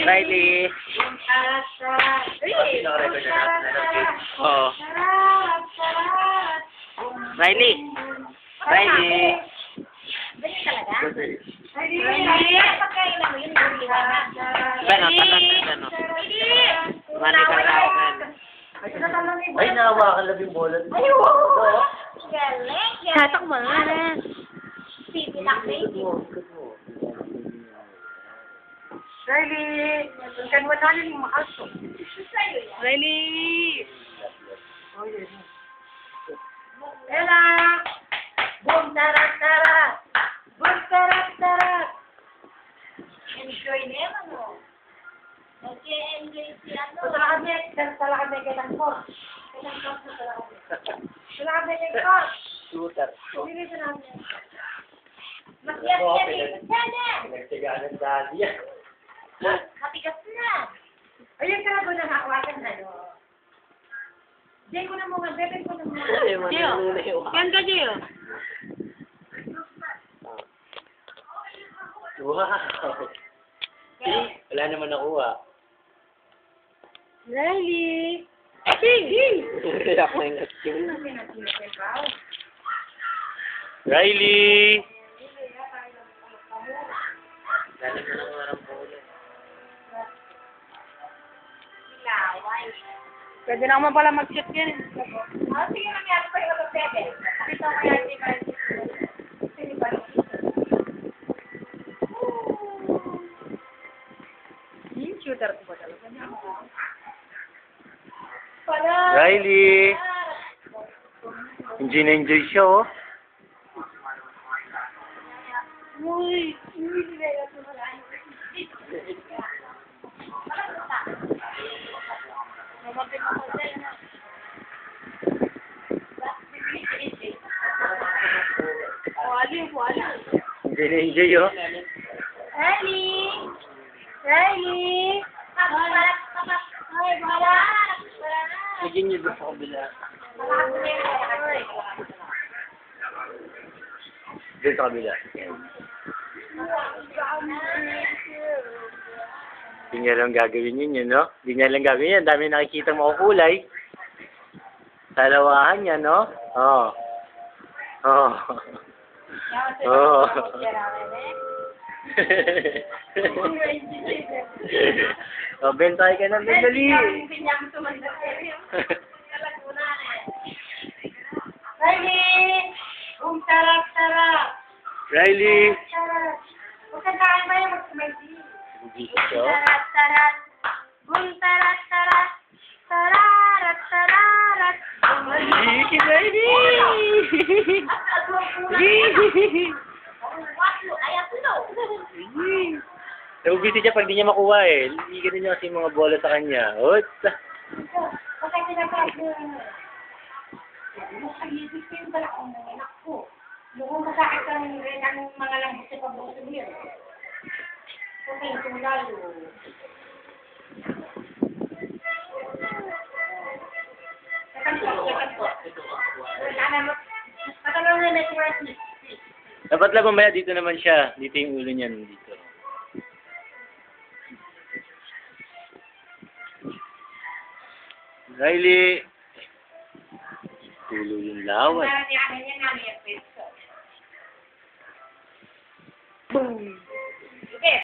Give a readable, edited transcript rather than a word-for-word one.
Riley. Oo. Riley. Riley. Mali ka lang. Ay, nahawakan lang yung bola. Ay, oo. Galing. Tatak mo nga na. Pipinak baby. Riley! Kan mo na yung makaso. Sa'yo yan. Riley! Oh, yes. Ella! Boom, tarat, tarat! Boom, tarat, tarat! Enjoy na yan, ano? Nag-enjoy si ano. Tala kami kay Tangkor. Kay Tangkor na tala kami. Tala kami kay Tangkor. Shooter. Hindi rin namin. Makyat-kyat sana. Pinagtigaan ng daddy yan. Matigas na. Ayun ka na ba na hawakan na no? Diyan ko na muna, bebek ko na muna. Gio. Yan ka, Gio. Wow. See? Wala naman nakuha. Riley! Sige! Iyak na yung katsing. Riley! Dali ko lang warang bola. Laway. Pwede na naman pala mag-shoot yan. Oh, sige na nga pa yung bebe. Ito kaya si Carly. Sige ba? Shooter ko ba talaga? Riley! Enjoy na enjoy siya, oh. Uy! Enjoy na enjoy, oh. Riley! Riley! Ay, wala. Lagyan niyo doon sa kabila. Doon sa kabila. Hindi niya lang gagawin yun, no? Hindi niya lang gagawin yan. Dami nakikita mo kulay. Salawahan niya, no? Oo. Oo. Oo. Oh, bentay ka na, dali. Riley! Sarap, sarap! Riley! Sarap! Huwag kang kain ba yung magsumayti? Hindi siya. Tarat, tarat! Bum, tarat, tarat! Tararat, tararat! Hindi, Riley! Naubiti siya pag di niya makuha eh. Hindi ganun niya kasi yung mga bola sa kanya. Ot! Bakit pinapasok? Nakayisip ko yung pala kung anak ko. Mukhang masakit ang rin ang mga langis sa pagbuso niya. Okay, ito lalo. Matanong na network niya. Dapat lang mamaya dito naman siya. Dito yung ulo niya dito. Riley! Tulo yung lawan. Para di amin yan namin yung pwesto. Boom!